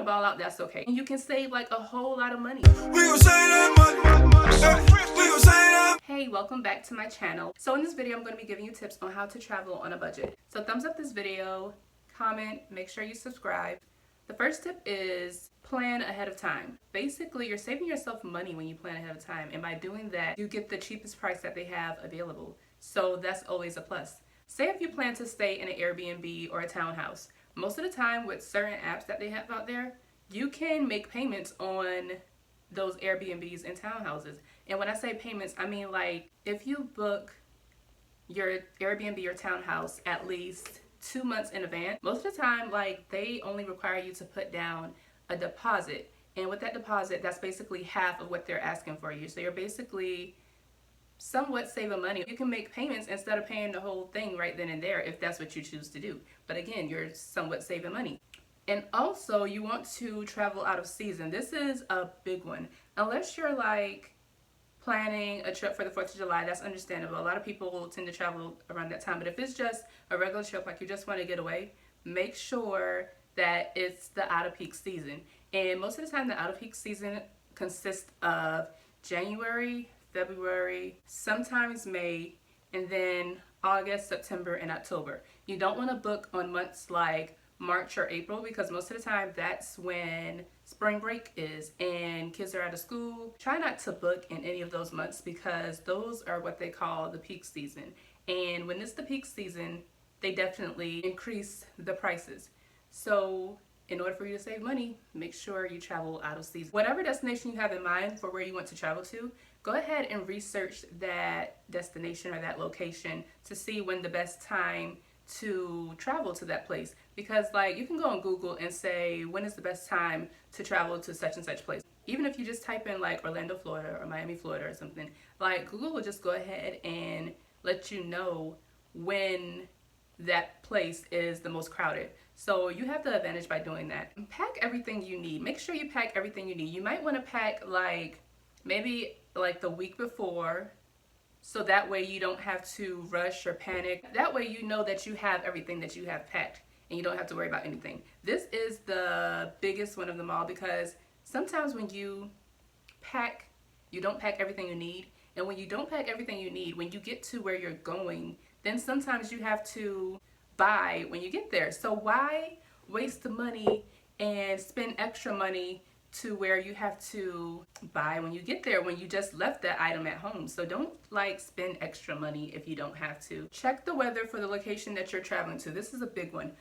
ball out, that's okay. And you can save like a whole lot of money. Hey, welcome back to my channel. So in this video, I'm going to be giving you tips on how to travel on a budget. So thumbs up this video, comment, make sure you subscribe. The first tip is plan ahead of time. Basically, you're saving yourself money when you plan ahead of time. And by doing that, you get the cheapest price that they have available. So that's always a plus. Say if you plan to stay in an Airbnb or a townhouse. Most of the time with certain apps that they have out there, you can make payments on those Airbnbs and townhouses. And when I say payments, I mean like if you book your Airbnb or townhouse at least 2 months in advance, most of the time like they only require you to put down a deposit. And with that deposit, that's basically half of what they're asking for you. So you're basically somewhat saving money. You can make payments instead of paying the whole thing right then and there if that's what you choose to do. But again, you're somewhat saving money. And also, you want to travel out of season. This is a big one. Unless you're like planning a trip for the 4th of July, that's understandable. A lot of people will tend to travel around that time. But if it's just a regular trip, like you just want to get away, make sure that it's the out of peak season. And most of the time, the out of peak season consists of January, February, sometimes May, and then August, September, and October. You don't want to book on months like March or April because most of the time that's when spring break is and kids are out of school. Try not to book in any of those months because those are what they call the peak season. And when it's the peak season, they definitely increase the prices. So in order for you to save money, make sure you travel out of season. Whatever destination you have in mind for where you want to travel to, go ahead and research that destination or that location to see when the best time to travel to that place. Because like you can go on Google and say, when is the best time to travel to such and such place? Even if you just type in like Orlando, Florida or Miami, Florida or something, like Google will just go ahead and let you know when that place is the most crowded. So you have the advantage by doing that. Pack everything you need. Make sure you pack everything you need. You might want to pack like maybe like the week before, so that way you don't have to rush or panic. That way you know that you have everything that you have packed and you don't have to worry about anything. This is the biggest one of them all because sometimes when you pack, you don't pack everything you need. And when you don't pack everything you need, when you get to where you're going, then sometimes you have to buy when you get there. So why waste the money and spend extra money to where you have to buy when you get there when you just left that item at home? So don't like spend extra money if you don't have to. Check the weather for the location that you're traveling to. This is a big one.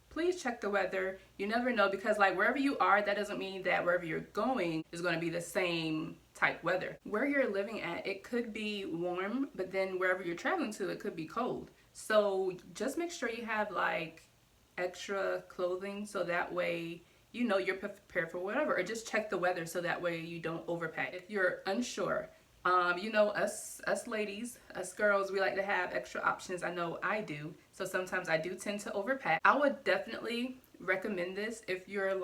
Please check the weather. You never know because like wherever you are, that doesn't mean that wherever you're going is going to be the same type weather. Where you're living at, it could be warm, but then wherever you're traveling to, it could be cold. So just make sure you have like extra clothing so that way you know you're prepared for whatever, or just check the weather so that way you don't overpack. If you're unsure, you know, us ladies, us girls, we like to have extra options. I know I do. So sometimes I do tend to overpack. I would definitely recommend this if you're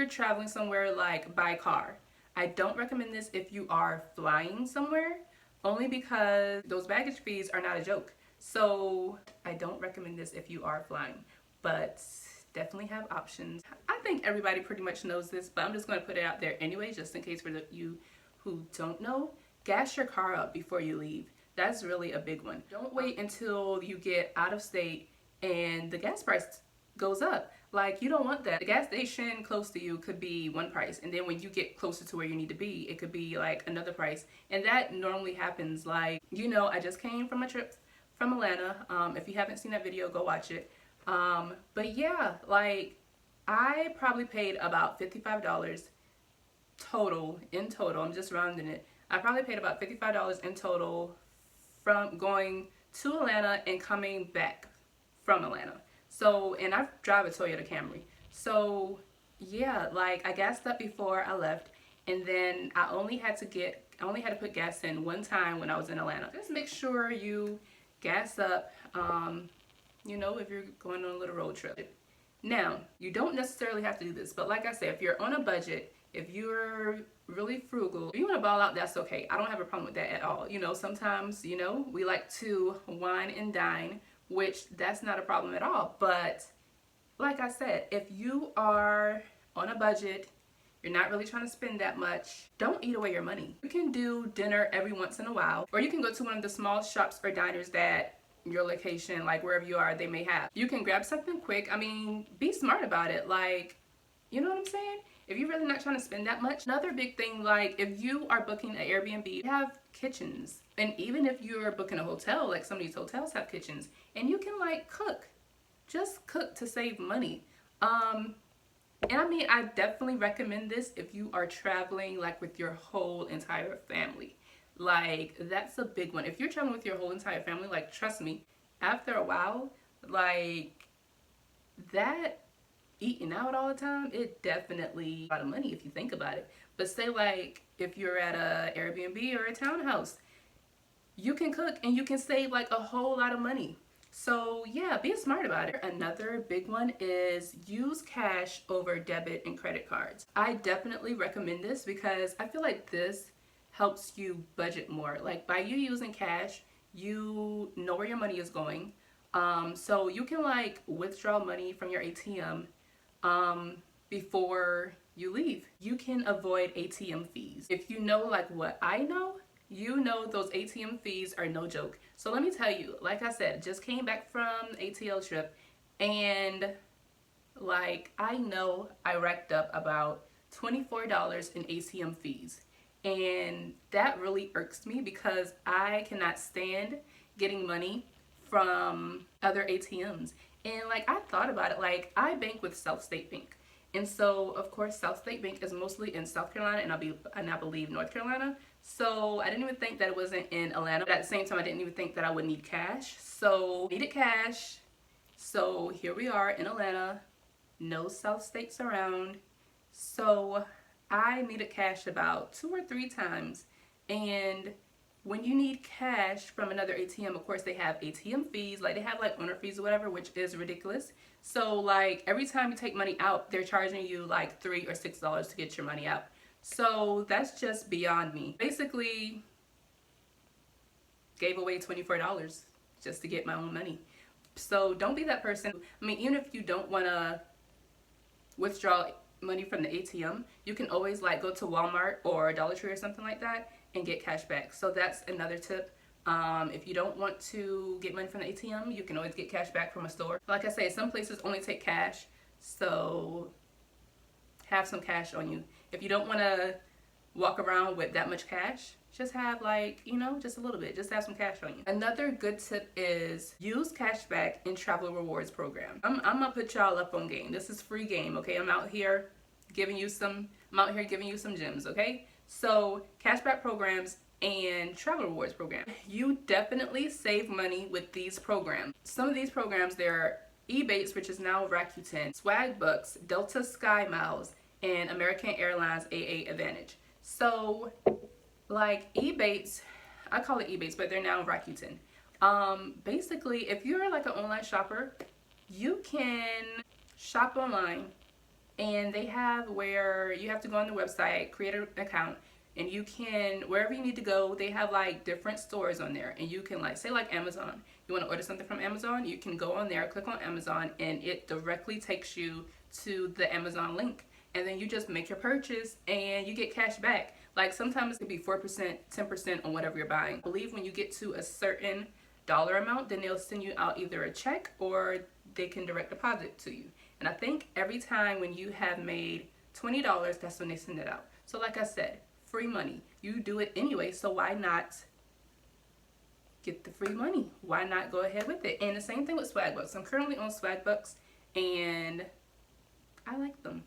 traveling somewhere like by car. I don't recommend this if you are flying somewhere, only because those baggage fees are not a joke. So I don't recommend this if you are flying, but definitely have options. I think everybody pretty much knows this, but I'm just going to put it out there anyway, just in case for you who don't know. Gas your car up before you leave. That's really a big one. Don't wait until you get out of state and the gas price goes up. Like, you don't want that. The gas station close to you could be one price, and then when you get closer to where you need to be, it could be like another price. And that normally happens. Like, you know, I just came from a trip from Atlanta. If you haven't seen that video, go watch it. But yeah, like I probably paid about $55 total, I'm just rounding it. I probably paid about $55 in total from going to Atlanta and coming back from Atlanta. So, and I drive a Toyota Camry. So yeah, like I gassed up before I left, and then I only had to put gas in one time when I was in Atlanta. Just make sure you gas up, you know, if you're going on a little road trip. Now, you don't necessarily have to do this, but like I said, if you're on a budget, if you're really frugal, if you want to ball out, that's okay. I don't have a problem with that at all. You know, sometimes, you know, we like to wine and dine, which that's not a problem at all. But like I said, if you are on a budget, you're not really trying to spend that much, don't eat away your money. You can do dinner every once in a while, or you can go to one of the small shops or diners that your location, like wherever you are, they may have. You can grab something quick. I mean, be smart about it. Like, you know what I'm saying? If you're really not trying to spend that much. Another big thing, like if you are booking an Airbnb, you have kitchens. And even if you're booking a hotel, like some of these hotels have kitchens, and you can like cook. Just cook to save money. And I mean, I definitely recommend this if you are traveling like with your whole entire family. Like, that's a big one. If you're traveling with your whole entire family, like, trust me, after a while, like, that eating out all the time, it definitely a lot of money if you think about it. But say like if you're at a Airbnb or a townhouse, you can cook and you can save like a whole lot of money. So yeah, be smart about it. Another big one is use cash over debit and credit cards. I definitely recommend this because I feel like this helps you budget more. Like by you using cash, you know where your money is going. So you can like withdraw money from your ATM before you leave. You can avoid ATM fees. If you know like what I know, you know those ATM fees are no joke. So let me tell you, like I said, just came back from the ATL trip and like I know I racked up about $24 in ATM fees. And that really irks me because I cannot stand getting money from other ATMs. And like I thought about it, like I bank with South State Bank. And so of course South State Bank is mostly in South Carolina and I believe North Carolina. So I didn't even think that it wasn't in Atlanta. But at the same time I didn't even think that I would need cash. So I needed cash. So here we are in Atlanta. No South States around. So I needed cash about 2 or 3 times. And when you need cash from another ATM, of course they have ATM fees, like they have like owner fees or whatever, which is ridiculous. So like every time you take money out, they're charging you like $3 or $6 to get your money out. So that's just beyond me. Basically gave away $24 just to get my own money. So don't be that person. I mean, even if you don't want to withdraw money from the ATM, you can always like go to Walmart or Dollar Tree or something like that and get cash back. So that's another tip. If you don't want to get money from the ATM, you can always get cash back from a store. Like I say, some places only take cash, so have some cash on you. If you don't want to walk around with that much cash, just have like, you know, just a little bit, just have some cash on you. Another good tip is use cashback in travel rewards program. I'm gonna put y'all up on game. This is free game, okay? I'm out here giving you some gems, okay? So cashback programs and travel rewards program. You definitely save money with these programs. Some of these programs, they're Ebates, which is now Rakuten, Swag Bucks, Delta Sky Miles, and American Airlines AA Advantage. So like Ebates, I call it Ebates, but they're now Rakuten. Basically, if you're like an online shopper, you can shop online and they have where you have to go on the website, create an account, and you can, wherever you need to go, they have like different stores on there, and you can like, say like Amazon, you want to order something from Amazon, you can go on there, click on Amazon, and it directly takes you to the Amazon link, and then you just make your purchase and you get cash back. Like sometimes it could be 4%, 10% on whatever you're buying. I believe when you get to a certain dollar amount, then they'll send you out either a check or they can direct deposit to you. And I think every time when you have made $20, that's when they send it out. So like I said, free money. You do it anyway, so why not get the free money? Why not go ahead with it? And the same thing with Swag Bucks. I'm currently on Swag Bucks and I like them.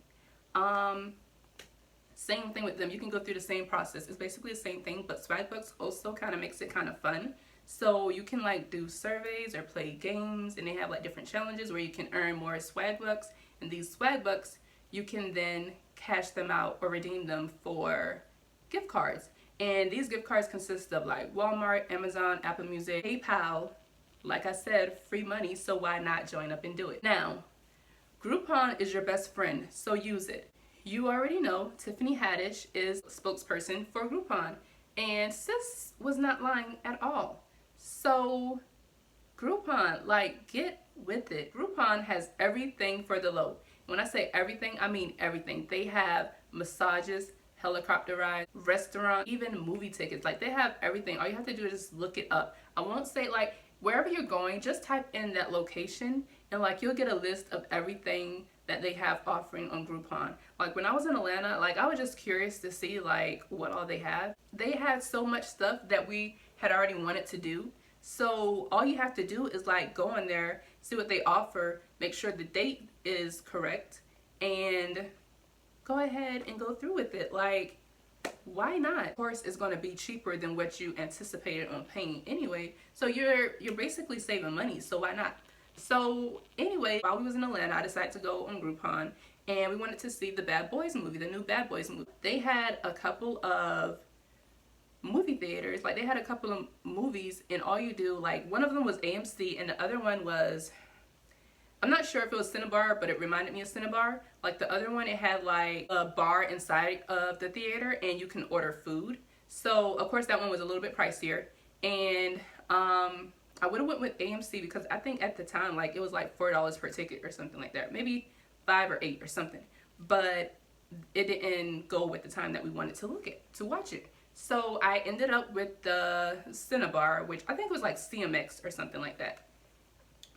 Same thing with them. You can go through the same process. It's basically the same thing, but Swag Bucks also kind of makes it kind of fun. So you can like do surveys or play games, and they have like different challenges where you can earn more Swag Bucks. And these Swag Bucks, you can then cash them out or redeem them for gift cards. And these gift cards consist of like Walmart, Amazon, Apple Music, PayPal. Like I said, free money, so why not join up and do it? Now, Groupon is your best friend, so use it. You already know Tiffany Haddish is spokesperson for Groupon, and sis was not lying at all. So Groupon, like, get with it. Groupon has everything for the low. When I say everything, I mean everything. They have massages, helicopter rides, restaurant, even movie tickets. Like, they have everything. All you have to do is just look it up. I won't say, like, wherever you're going, just type in that location and like you'll get a list of everything that they have offering on Groupon. Like, when I was in Atlanta, like, I was just curious to see like what all they have. They had so much stuff that we had already wanted to do. So all you have to do is like go in there, see what they offer, make sure the date is correct, and go ahead and go through with it. Like, why not? Of course, it's going to be cheaper than what you anticipated on paying anyway. So you're basically saving money. So why not? So anyway, while we was in Atlanta, I decided to go on Groupon, and we wanted to see the Bad Boys movie, the new Bad Boys movie. They had a couple of movie theaters, like they had a couple of movies, and all you do, like, one of them was AMC and the other one was, I'm not sure if it was Cinebar, but it reminded me of Cinebar. Like, the other one, it had like a bar inside of the theater and you can order food. So of course that one was a little bit pricier, and I would have went with AMC because I think at the time, like, it was like $4 per ticket or something like that, maybe 5 or 8 or something, but it didn't go with the time that we wanted to watch it. So I ended up with the Cinebar, which I think was like CMX or something like that.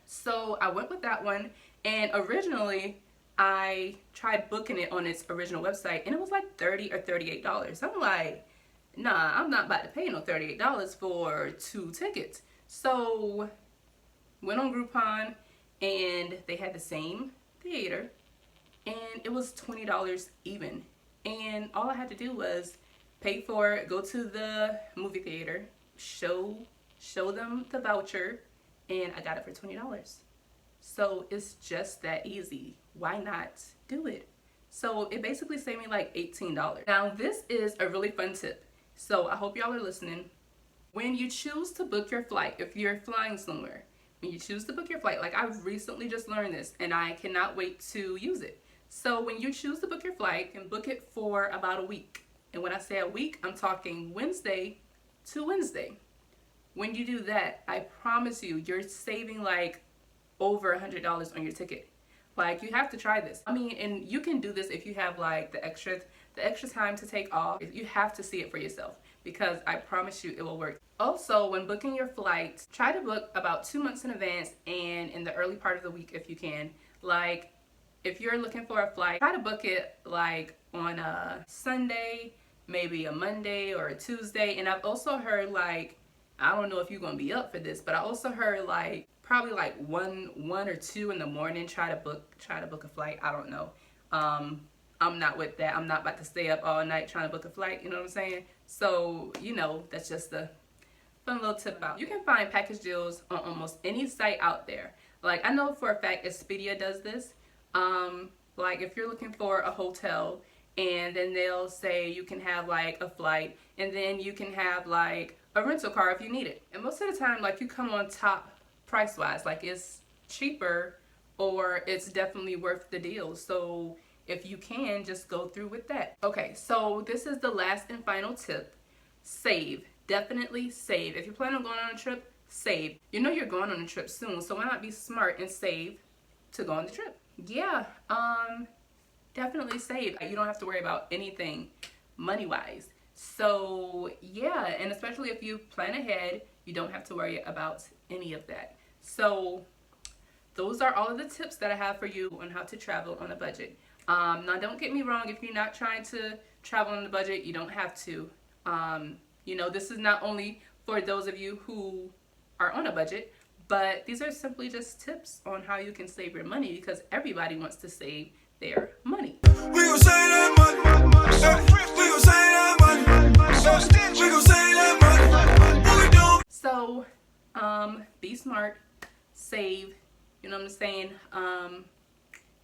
So I went with that one, and originally I tried booking it on its original website and it was like $30 or $38. I'm like, nah, I'm not about to pay no $38 for 2 tickets. So went on Groupon and they had the same theater and it was $20 even. And all I had to do was pay for it, go to the movie theater, show them the voucher, and I got it for $20. So it's just that easy. Why not do it? So it basically saved me like $18. Now this is a really fun tip, so I hope y'all are listening. When you choose to book your flight, if you're flying somewhere, when you choose to book your flight, like, I've recently just learned this and I cannot wait to use it. So when you choose to book your flight, you can book it for about a week. And when I say a week, I'm talking Wednesday to Wednesday. When you do that, I promise you, you're saving like over $100 on your ticket. Like, you have to try this. I mean, and you can do this if you have like the extra time to take off. You have to see it for yourself, because I promise you it will work. Also, when booking your flight, try to book about 2 months in advance and in the early part of the week if you can. Like, if you're looking for a flight, try to book it like on a Sunday, maybe a Monday or a Tuesday. And I've also heard, like, I don't know if you're gonna be up for this, but I also heard like probably like 1 or 2 in the morning try to book a flight. I don't know. I'm not with that. I'm not about to stay up all night trying to book a flight, you know what I'm saying? So, you know, that's just a fun little tip out. You can find package deals on almost any site out there. Like, I know for a fact Expedia does this. Like, if you're looking for a hotel, and then they'll say you can have like a flight, and then you can have like a rental car if you need it. And most of the time, like, you come on top price wise, like it's cheaper or it's definitely worth the deal. So if you can, just go through with that. Okay, so this is the last and final tip. Save. Definitely save. If you plan on going on a trip, save. You know you're going on a trip soon, so why not be smart and save to go on the trip? Yeah, definitely save. You don't have to worry about anything money-wise. So yeah, and especially if you plan ahead, you don't have to worry about any of that. So those are all of the tips that I have for you on how to travel on a budget. Now don't get me wrong, if you're not trying to travel on a budget, you don't have to. You know, this is not only for those of you who are on a budget, but these are simply just tips on how you can save your money, because everybody wants to save their money. We gon' save that money. We gon' save that money. We gon' save that money. What we do? So, be smart, save. You know what I'm saying?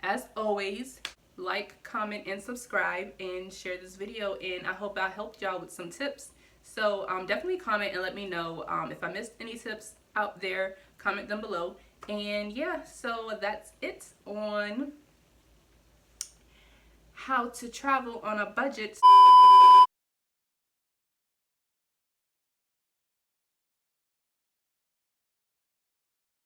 As always, like, comment, and subscribe, and share this video. And I hope I helped y'all with some tips. So definitely comment and let me know if I missed any tips out there. Comment them below. And yeah, so that's it on how to travel on a budget.